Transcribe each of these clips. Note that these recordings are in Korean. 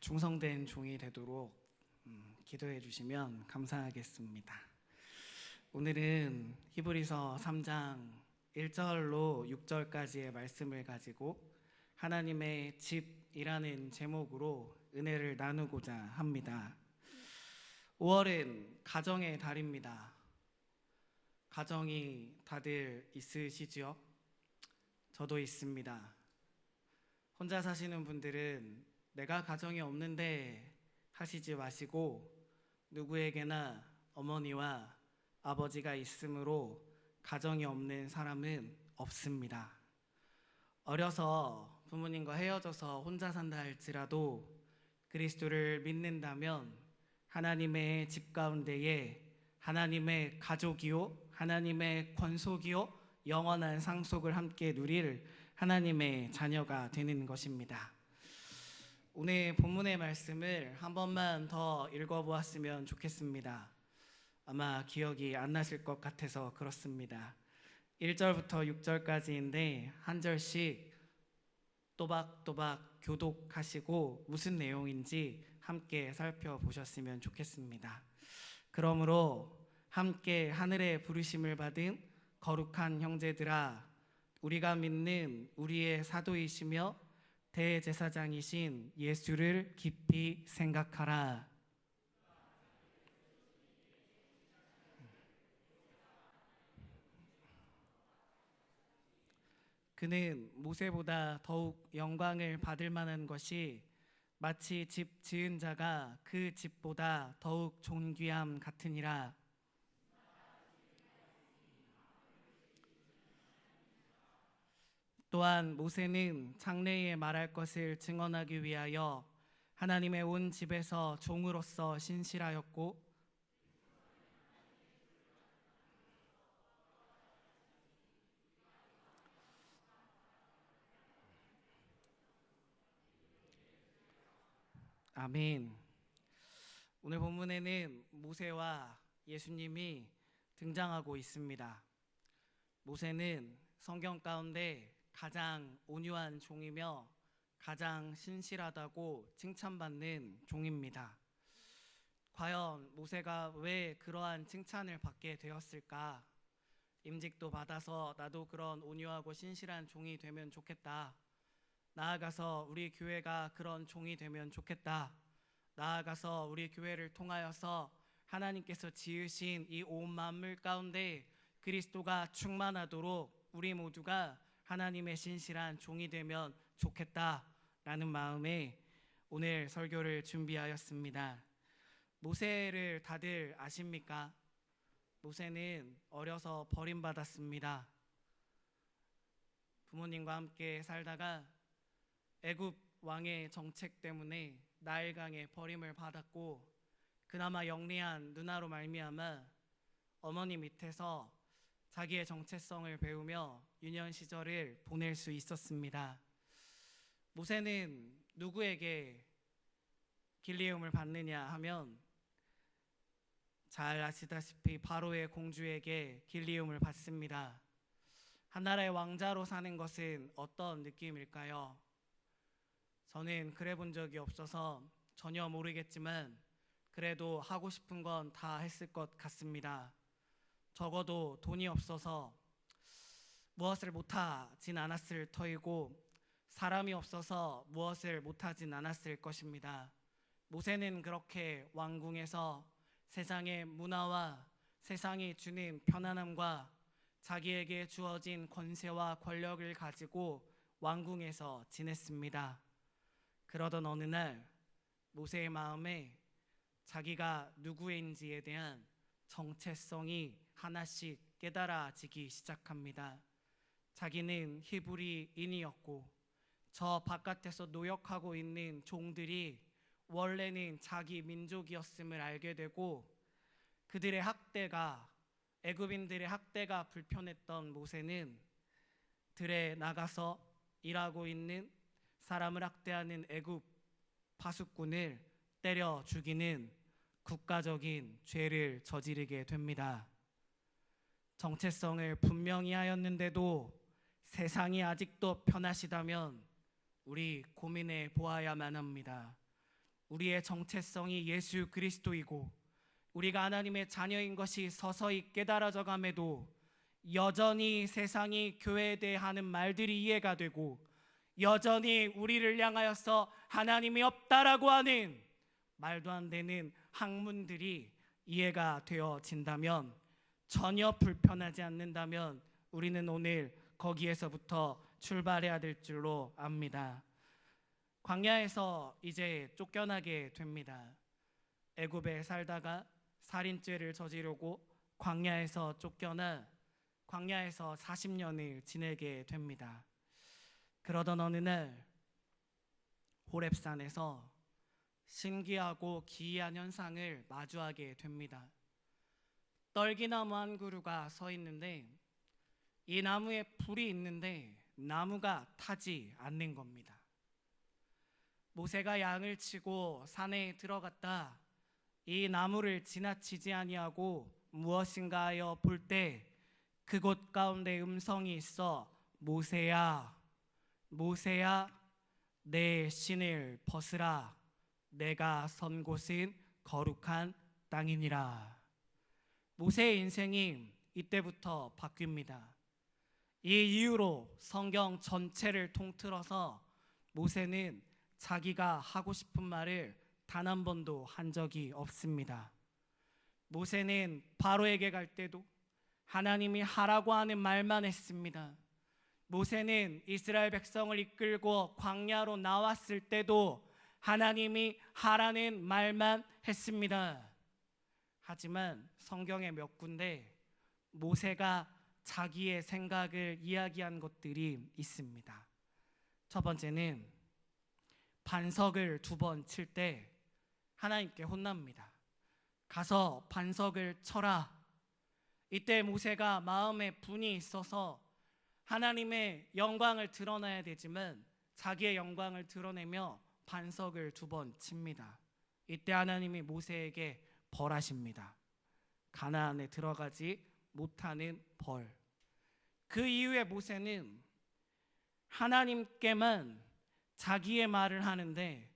충성된 종이 되도록 기도해 주시면 감사하겠습니다. 오늘은 히브리서 3장 1절로 6절까지의 말씀을 가지고 하나님의 집이라는 제목으로 은혜를 나누고자 합니다. 5월은 가정의 달입니다. 가정이 다들 있으시지요? 저도 있습니다. 혼자 사시는 분들은 내가 가정이 없는데 하시지 마시고 누구에게나 어머니와 아버지가 있으므로 가정이 없는 사람은 없습니다. 어려서 부모님과 헤어져서 혼자 산다 할지라도 그리스도를 믿는다면 하나님의 집 가운데에 하나님의 가족이요 하나님의 권속이요 영원한 상속을 함께 누릴 하나님의 자녀가 되는 것입니다. 오늘 본문의 말씀을 한 번만 더 읽어보았으면 좋겠습니다. 아마 기억이 안 나실 것 같아서 그렇습니다. 1절부터 6절까지인데 한 절씩 또박또박 교독하시고 무슨 내용인지 함께 살펴보셨으면 좋겠습니다. 그러므로 함께 하늘의 부르심을 받은 거룩한 형제들아, 우리가 믿는 우리의 사도이시며 대제사장이신 예수를 깊이 생각하라. 그는 모세보다 더욱 영광을 받을 만한 것이 마치 집 지은 자가 그 집보다 더욱 존귀함 같으니라. 또한 모세는 장래에 말할 것을 증언하기 위하여 하나님의 온 집에서 종으로서 신실하였고 아멘. 오늘 본문에는 모세와 예수님이 등장하고 있습니다. 모세는 성경 가운데 가장 온유한 종이며 가장 신실하다고 칭찬받는 종입니다. 과연 모세가 왜 그러한 칭찬을 받게 되었을까? 임직도 받아서 나도 그런 온유하고 신실한 종이 되면 좋겠다. 나아가서 우리 교회가 그런 종이 되면 좋겠다. 나아가서 우리 교회를 통하여서 하나님께서 지으신 이 온 만물 가운데 그리스도가 충만하도록 우리 모두가 하나님의 신실한 종이 되면 좋겠다라는 마음에 오늘 설교를 준비하였습니다. 모세를 다들 아십니까? 모세는 어려서 버림받았습니다. 부모님과 함께 살다가 애굽 왕의 정책 때문에 나일강에 버림을 받았고 그나마 영리한 누나로 말미암아 어머니 밑에서 자기의 정체성을 배우며 유년 시절을 보낼 수 있었습니다. 모세는 누구에게 길리움을 받느냐 하면 잘 아시다시피 바로의 공주에게 길리움을 받습니다. 한 나라의 왕자로 사는 것은 어떤 느낌일까요? 저는 그래 본 적이 없어서 전혀 모르겠지만 그래도 하고 싶은 건 다 했을 것 같습니다. 적어도 돈이 없어서 무엇을 못하진 않았을 터이고 사람이 없어서 무엇을 못하진 않았을 것입니다. 모세는 그렇게 왕궁에서 세상의 문화와 세상이 주는 편안함과 자기에게 주어진 권세와 권력을 가지고 왕궁에서 지냈습니다. 그러던 어느 날 모세의 마음에 자기가 누구인지에 대한 정체성이 하나씩 깨달아지기 시작합니다. 자기는 히브리인이었고 저 바깥에서 노역하고 있는 종들이 원래는 자기 민족이었음을 알게 되고 그들의 학대가 애굽인들의 학대가 불편했던 모세는 들에 나가서 일하고 있는 사람을 학대하는 애굽 파수꾼을 때려 죽이는 국가적인 죄를 저지르게 됩니다. 정체성을 분명히 하였는데도 세상이 아직도 편하시다면 우리 고민해 보아야만 합니다. 우리의 정체성이 예수 그리스도이고 우리가 하나님의 자녀인 것이 서서히 깨달아져 감에도 여전히 세상이 교회에 대해 하는 말들이 이해가 되고 여전히 우리를 향하여서 하나님이 없다라고 하는 말도 안 되는 학문들이 이해가 되어진다면, 전혀 불편하지 않는다면 우리는 오늘 거기에서부터 출발해야 될 줄로 압니다. 광야에서 이제 쫓겨나게 됩니다. 애굽에 살다가 살인죄를 저지르고 광야에서 쫓겨나 광야에서 40년을 지내게 됩니다. 그러던 어느 날 호렙산에서 신기하고 기이한 현상을 마주하게 됩니다. 떨기나무 한 그루가 서 있는데 이 나무에 불이 있는데 나무가 타지 않는 겁니다. 모세가 양을 치고 산에 들어갔다 이 나무를 지나치지 아니하고 무엇인가 하여 볼 때 그곳 가운데 음성이 있어 모세야 모세야 내 신을 벗으라 내가 선 곳은 거룩한 땅이니라. 모세의 인생이 이때부터 바뀝니다. 이 이후로 성경 전체를 통틀어서 모세는 자기가 하고 싶은 말을 단 한 번도 한 적이 없습니다. 모세는 바로에게 갈 때도 하나님이 하라고 하는 말만 했습니다. 모세는 이스라엘 백성을 이끌고 광야로 나왔을 때도 하나님이 하라는 말만 했습니다. 하지만 성경의 몇 군데 모세가 자기의 생각을 이야기한 것들이 있습니다. 첫 번째는 반석을 2번 칠 때 하나님께 혼납니다. 가서 반석을 쳐라. 이때 모세가 마음에 분이 있어서 하나님의 영광을 드러내야 되지만 자기의 영광을 드러내며 반석을 2번 칩니다. 이때 하나님이 모세에게 벌하십니다. 가나안에 들어가지 못하는 벌. 그 이후에 모세는 하나님께만 자기의 말을 하는데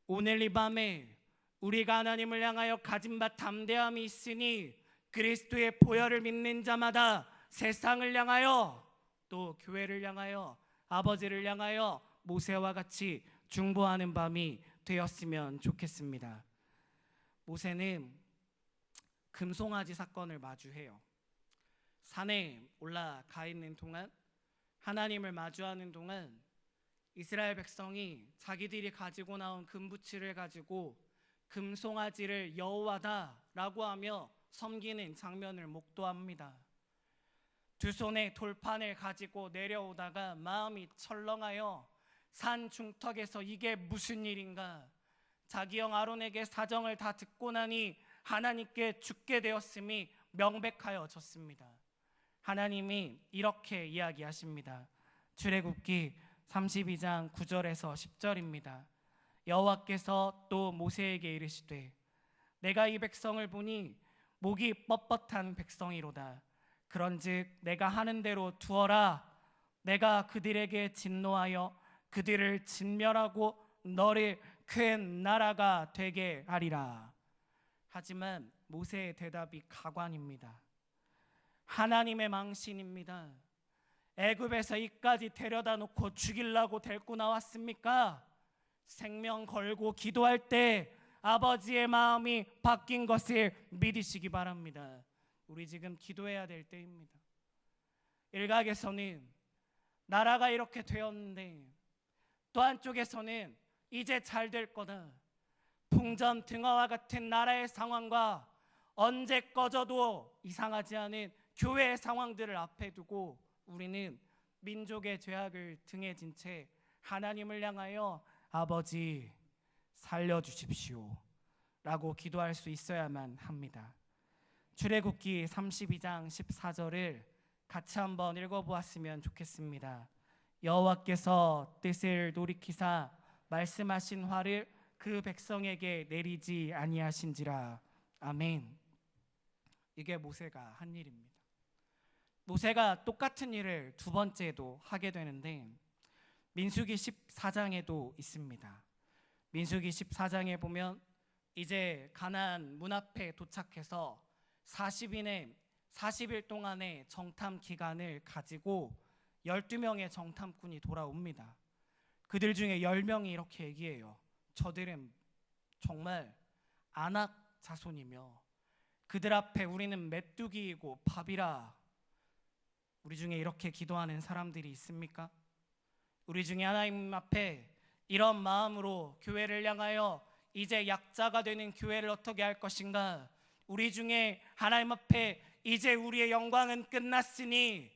오늘 이 밤에 우리가 하나님을 향하여 가진 바 담대함이 있으니 그리스도의 보혈을 믿는 자마다 세상을 향하여 또 교회를 향하여 아버지를 향하여 모세와 같이 중보하는 밤이 되었으면 좋겠습니다. 모세는 금송아지 사건을 마주해요. 산에 올라가 있는 동안 하나님을 마주하는 동안 이스라엘 백성이 자기들이 가지고 나온 금부치를 가지고 금송아지를 여호와다라고 하며 섬기는 장면을 목도합니다. 2손에 돌판을 가지고 내려오다가 마음이 철렁하여 산 중턱에서 이게 무슨 일인가, 자기 형 아론에게 사정을 다 듣고 나니 하나님께 죽게 되었음이 명백하여졌습니다. 하나님이 이렇게 이야기하십니다. 출애굽기 32장 9절에서 10절입니다. 여호와께서 또 모세에게 이르시되 내가 이 백성을 보니 목이 뻣뻣한 백성이로다. 그런즉 내가 하는 대로 두어라. 내가 그들에게 진노하여 그들을 진멸하고 너를 큰 나라가 되게 하리라. 하지만 모세의 대답이 가관입니다. 하나님의 망신입니다. 애굽에서 이까지 데려다 놓고 죽이려고 데리고 나왔습니까? 생명 걸고 기도할 때 아버지의 마음이 바뀐 것을 믿으시기 바랍니다. 우리 지금 기도해야 될 때입니다. 일각에서는 나라가 이렇게 되었는데 또 한쪽에서는 이제 잘 될 거다. 풍전 등화와 같은 나라의 상황과 언제 꺼져도 이상하지 않은 교회의 상황들을 앞에 두고 우리는 민족의 죄악을 등에 진 채 하나님을 향하여 아버지 살려주십시오 라고 기도할 수 있어야만 합니다. 출애굽기 32장 14절을 같이 한번 읽어보았으면 좋겠습니다. 여호와께서 뜻을 돌이키사 말씀하신 화를 그 백성에게 내리지 아니하신지라. 아멘. 이게 모세가 한 일입니다. 모세가 똑같은 일을 2번째도 하게 되는데 민수기 14장에도 있습니다. 민수기 14장에 보면 이제 가나안 문 앞에 도착해서 40일 동안의 정탐 기간을 가지고 12명의 정탐꾼이 돌아옵니다. 그들 중에 10명이 이렇게 얘기해요. 저들은 정말 아낙 자손이며 그들 앞에 우리는 메뚜기이고 밥이라. 우리 중에 이렇게 기도하는 사람들이 있습니까? 우리 중에 하나님 앞에 이런 마음으로 교회를 향하여 이제 약자가 되는 교회를 어떻게 할 것인가? 우리 중에 하나님 앞에 이제 우리의 영광은 끝났으니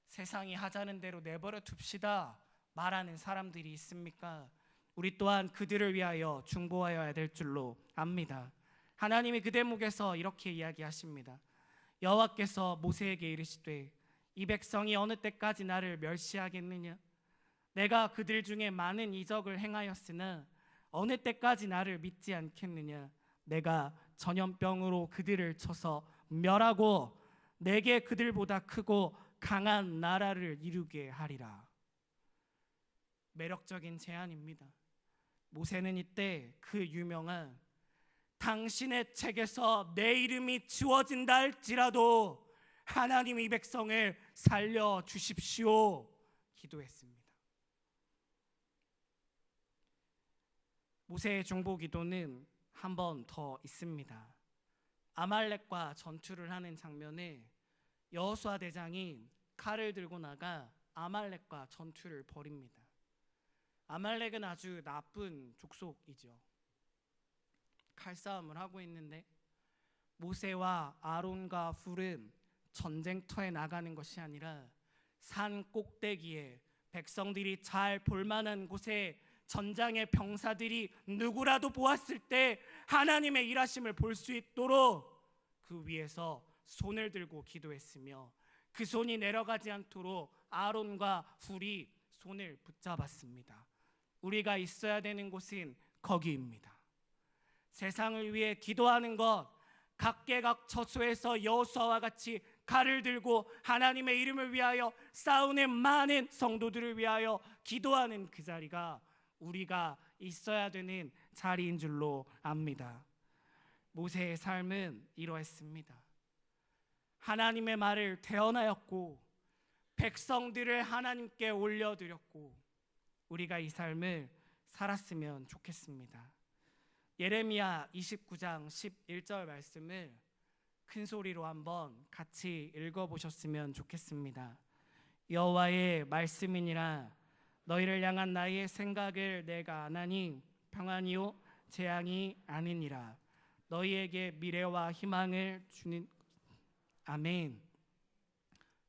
세상이 하자는 대로 내버려 둡시다 말하는 사람들이 있습니까? 우리 또한 그들을 위하여 중보하여야 될 줄로 압니다. 하나님이 그 대목에서 이렇게 이야기하십니다. 여호와께서 모세에게 이르시되 이 백성이 어느 때까지 나를 멸시하겠느냐? 내가 그들 중에 많은 이적을 행하였으나 어느 때까지 나를 믿지 않겠느냐? 내가 전염병으로 그들을 쳐서 멸하고 내게 그들보다 크고 강한 나라를 이루게 하리라. 매력적인 제안입니다. 모세는 이때 그 유명한 당신의 책에서 내 이름이 지워진다 할지라도 하나님 이 백성을 살려주십시오 기도했습니다. 모세의 중보 기도는 한 번 더 있습니다. 아말렉과 전투를 하는 장면에 여호수아 대장이 칼을 들고 나가 아말렉과 전투를 벌입니다. 아말렉은 아주 나쁜 족속이죠. 칼싸움을 하고 있는데 모세와 아론과 훌은 전쟁터에 나가는 것이 아니라 산 꼭대기에 백성들이 잘 볼만한 곳에 전장의 병사들이 누구라도 보았을 때 하나님의 일하심을 볼 수 있도록 그 위에서 손을 들고 기도했으며 그 손이 내려가지 않도록 아론과 훌이 손을 붙잡았습니다. 우리가 있어야 되는 곳은 거기입니다. 세상을 위해 기도하는 것, 각계각 처소에서 여호수아와 같이 칼을 들고 하나님의 이름을 위하여 싸우는 많은 성도들을 위하여 기도하는 그 자리가 우리가 있어야 되는 자리인 줄로 압니다. 모세의 삶은 이러했습니다. 하나님의 말을 대언하였고 백성들을 하나님께 올려드렸고 우리가 이 삶을 살았으면 좋겠습니다. 예레미야 29장 11절 말씀을 큰 소리로 한번 같이 읽어보셨으면 좋겠습니다. 여호와의 말씀이니라 너희를 향한 나의 생각을 내가 아나니 평안이요 재앙이 아니니라 너희에게 미래와 희망을 주는 아멘.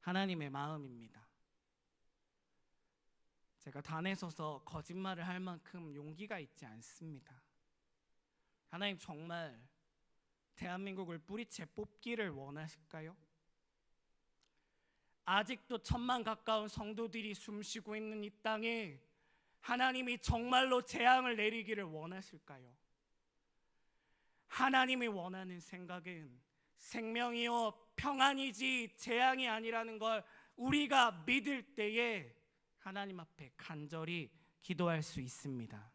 하나님의 마음입니다. 제가 단에 서서 거짓말을 할 만큼 용기가 있지 않습니다. 하나님 정말 대한민국을 뿌리채 뽑기를 원하실까요? 아직도 1000만 가까운 성도들이 숨쉬고 있는 이 땅에 하나님이 정말로 재앙을 내리기를 원하실까요? 하나님이 원하는 생각은 생명이요 평안이지 재앙이 아니라는 걸 우리가 믿을 때에 하나님 앞에 간절히 기도할 수 있습니다.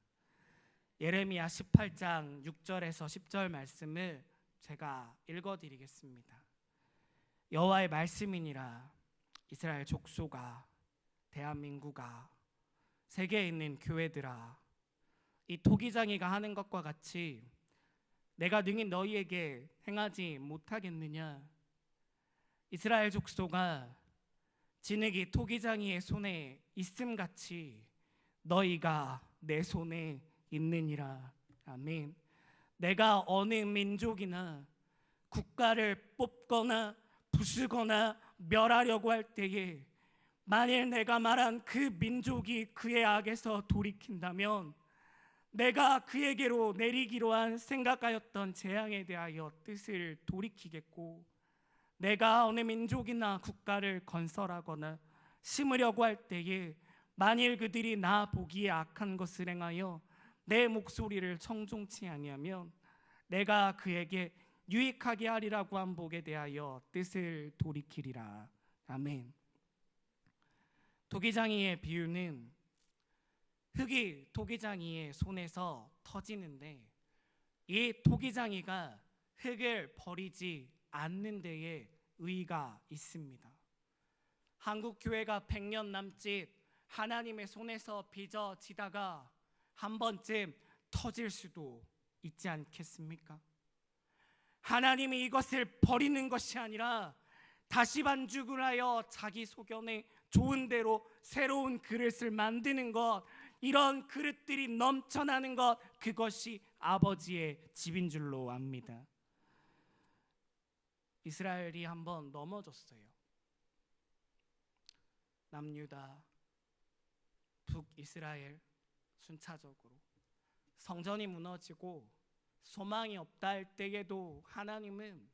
예레미야 18장 6절에서 10절 말씀을 제가 읽어드리겠습니다. 여호와의 말씀이니라 이스라엘 족속아 대한민국아 세계에 있는 교회들아 이 토기장이가 하는 것과 같이 내가 능히 너희에게 행하지 못하겠느냐? 이스라엘 족속아 진흙이 토기장이의 손에 있음같이 너희가 내 손에 있느니라. 아멘. 내가 어느 민족이나 국가를 뽑거나 부수거나 멸하려고 할 때에 만일 내가 말한 그 민족이 그의 악에서 돌이킨다면 내가 그에게로 내리기로 한 생각하였던 재앙에 대하여 뜻을 돌이키겠고 내가 어느 민족이나 국가를 건설하거나 심으려고 할 때에 만일 그들이 나 보기에 악한 것을 행하여 내 목소리를 청종치 아니하면 내가 그에게 유익하게 하리라고 한 복에 대하여 뜻을 돌이키리라. 아멘. 토기장이의 비유는 흙이 토기장이의 손에서 터지는데 이 토기장이가 흙을 버리지 않는 데에 의의가 있습니다. 한국 교회가 100년 남짓 하나님의 손에서 빚어지다가 한 번쯤 터질 수도 있지 않겠습니까? 하나님이 이것을 버리는 것이 아니라 다시 반죽을 하여 자기 소견에 좋은 대로 새로운 그릇을 만드는 것, 이런 그릇들이 넘쳐나는 것, 그것이 아버지의 집인 줄로 압니다. 이스라엘이 한번 넘어졌어요. 남유다, 북이스라엘 순차적으로 성전이 무너지고 소망이 없다 할 때에도 하나님은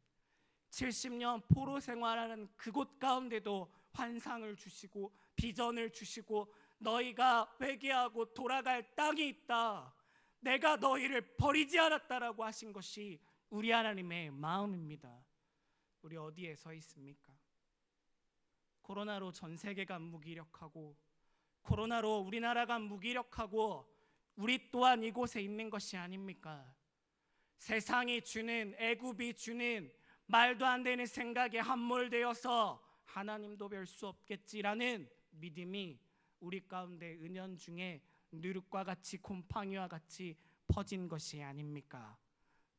70년 포로 생활하는 그곳 가운데도 환상을 주시고 비전을 주시고 너희가 회개하고 돌아갈 땅이 있다, 내가 너희를 버리지 않았다라고 하신 것이 우리 하나님의 마음입니다. 우리 어디에 서 있습니까? 코로나로 전 세계가 무기력하고 코로나로 우리나라가 무기력하고 우리 또한 이곳에 있는 것이 아닙니까? 세상이 주는, 애굽이 주는 말도 안 되는 생각에 함몰되어서 하나님도 별 수 없겠지라는 믿음이 우리 가운데 은연중에 누룩과 같이 곰팡이와 같이 퍼진 것이 아닙니까?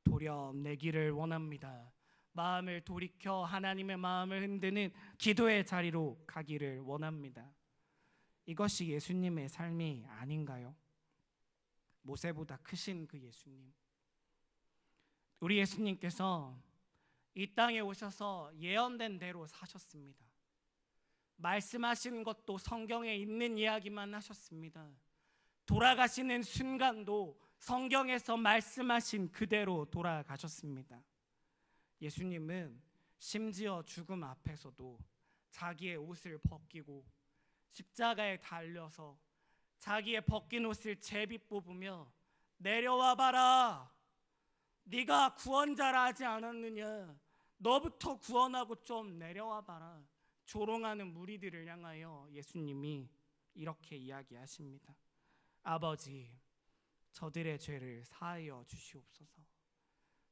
도려내기를 원합니다. 마음을 돌이켜 하나님의 마음을 흔드는 기도의 자리로 가기를 원합니다. 이것이 예수님의 삶이 아닌가요? 모세보다 크신 그 예수님. 우리 예수님께서 이 땅에 오셔서 예언된 대로 사셨습니다. 말씀하신 것도 성경에 있는 이야기만 하셨습니다. 돌아가시는 순간도 성경에서 말씀하신 그대로 돌아가셨습니다. 예수님은 심지어 죽음 앞에서도 자기의 옷을 벗기고 십자가에 달려서 자기의 벗긴 옷을 제비 뽑으며 내려와 봐라, 네가 구원자라 하지 않았느냐, 너부터 구원하고 좀 내려와 봐라, 조롱하는 무리들을 향하여 예수님이 이렇게 이야기하십니다. 아버지, 저들의 죄를 사하여 주시옵소서.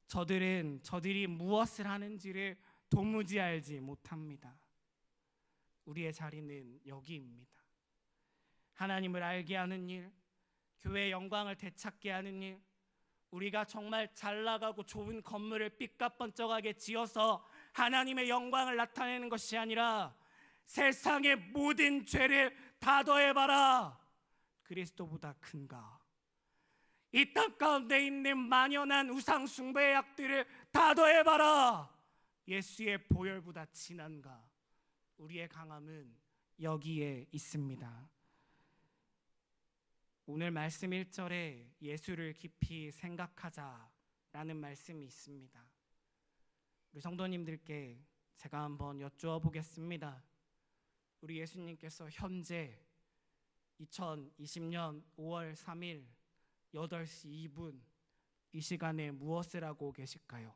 저들이 무엇을 하는지를 도무지 알지 못합니다. 우리의 자리는 여기입니다. 하나님을 알게 하는 일, 교회의 영광을 되찾게 하는 일, 우리가 정말 잘 나가고 좋은 건물을 삐까뻔쩍하게 지어서 하나님의 영광을 나타내는 것이 아니라 세상의 모든 죄를 다 더해봐라, 그리스도보다 큰가? 이 땅 가운데 있는 만연한 우상 숭배의 약들을 다 더해봐라, 예수의 보혈보다 진한가? 우리의 강함은 여기에 있습니다. 오늘 말씀 1절에 예수를 깊이 생각하자라는 말씀이 있습니다. 우리 성도님들께 제가 한번 여쭈어 보겠습니다. 우리 예수님께서 현재 2020년 5월 3일 8시 2분 이 시간에 무엇을 하고 계실까요?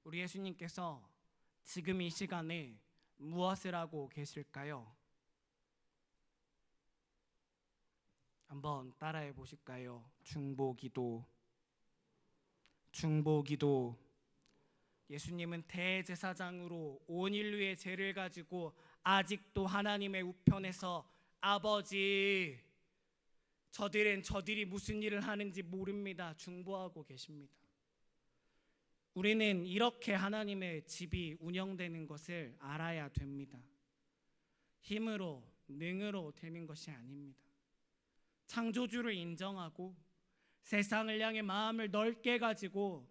우리 예수님께서 지금 이 시간에 무엇을 하고 계실까요? 한번 따라해 보실까요? 중보기도. 예수님은 대제사장으로 온 인류의 죄를 가지고 아직도 하나님의 우편에서 아버지, 저들이 무슨 일을 하는지 모릅니다, 중보하고 계십니다. 우리는 이렇게 하나님의 집이 운영되는 것을 알아야 됩니다. 힘으로, 능으로 되는 것이 아닙니다. 창조주를 인정하고 세상을 향해 마음을 넓게 가지고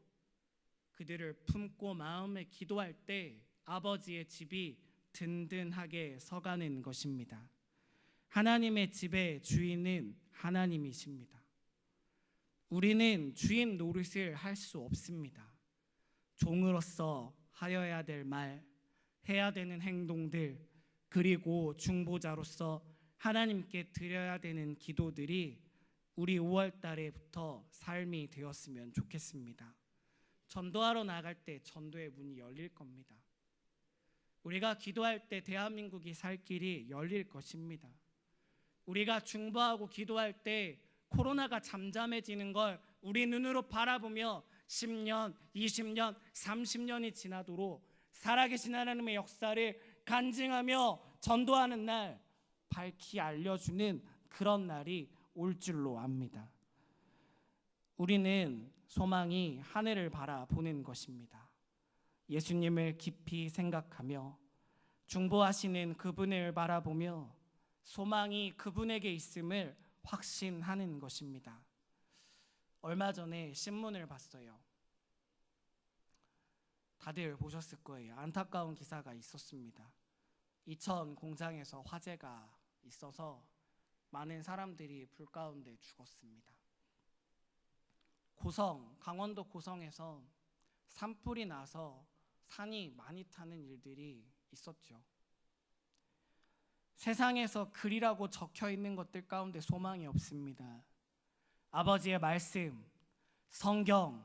그들을 품고 마음에 기도할 때 아버지의 집이 든든하게 서가는 것입니다. 하나님의 집의 주인은 하나님이십니다. 우리는 주인 노릇을 할 수 없습니다. 종으로서 하여야 될 말, 해야 되는 행동들, 그리고 중보자로서 하나님께 드려야 되는 기도들이 우리 5월 달에부터 삶이 되었으면 좋겠습니다. 전도하러 나갈 때 전도의 문이 열릴 겁니다. 우리가 기도할 때 대한민국이 살 길이 열릴 것입니다. 우리가 중보하고 기도할 때 코로나가 잠잠해지는 걸 우리 눈으로 바라보며 10년, 20년, 30년이 지나도록 살아계신 하나님의 역사를 간증하며 전도하는 날, 밝히 알려주는 그런 날이 올 줄로 압니다. 우리는 소망이 하늘을 바라보는 것입니다. 예수님을 깊이 생각하며 중보하시는 그분을 바라보며 소망이 그분에게 있음을 확신하는 것입니다. 얼마 전에 신문을 봤어요. 다들 보셨을 거예요. 안타까운 기사가 있었습니다. 이천 공장에서 화재가 있어서 많은 사람들이 불 가운데 죽었습니다. 강원도 고성에서 산불이 나서 산이 많이 타는 일들이 있었죠. 세상에서 글이라고 적혀 있는 것들 가운데 소망이 없습니다. 아버지의 말씀, 성경,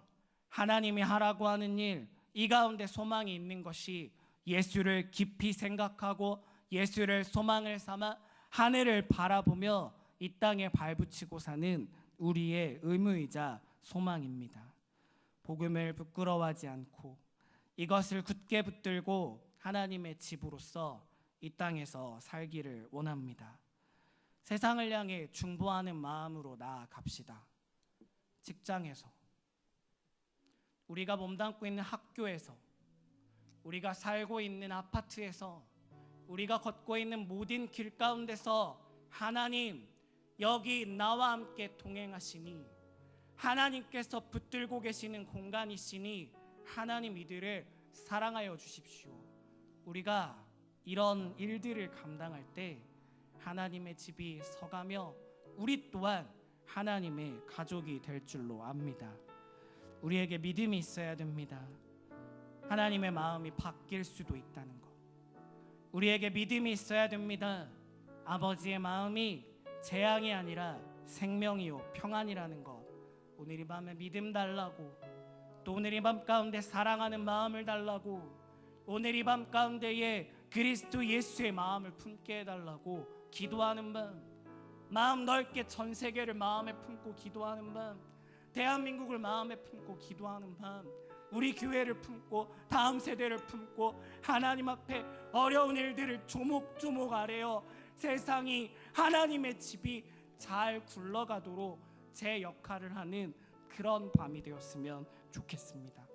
하나님이 하라고 하는 일, 이 가운데 소망이 있는 것이 예수를 깊이 생각하고 예수를 소망을 삼아 하늘을 바라보며 이 땅에 발붙이고 사는 우리의 의무이자 소망입니다. 복음을 부끄러워하지 않고 이것을 굳게 붙들고 하나님의 집으로서 이 땅에서 살기를 원합니다. 세상을 향해 중보하는 마음으로 나아갑시다. 직장에서, 우리가 몸담고 있는 학교에서, 우리가 살고 있는 아파트에서, 우리가 걷고 있는 모든 길 가운데서 하나님, 여기 나와 함께 동행하시니 하나님께서 붙들고 계시는 공간이시니 하나님 이들을 사랑하여 주십시오. 우리가 이런 일들을 감당할 때 하나님의 집이 서가며 우리 또한 하나님의 가족이 될 줄로 압니다. 우리에게 믿음이 있어야 됩니다. 하나님의 마음이 바뀔 수도 있다는 것. 우리에게 믿음이 있어야 됩니다. 아버지의 마음이 재앙이 아니라 생명이요 평안이라는 것. 오늘 이 밤에 믿음 달라고, 또 오늘 이 밤 가운데 사랑하는 마음을 달라고, 오늘 이 밤 가운데에 그리스도 예수의 마음을 품게 해달라고 기도하는 밤, 마음 넓게 전 세계를 마음에 품고 기도하는 밤, 대한민국을 마음에 품고 기도하는 밤, 우리 교회를 품고 다음 세대를 품고 하나님 앞에 어려운 일들을 조목조목 아뢰어 세상이 하나님의 집이 잘 굴러가도록 제 역할을 하는 그런 밤이 되었으면 좋겠습니다.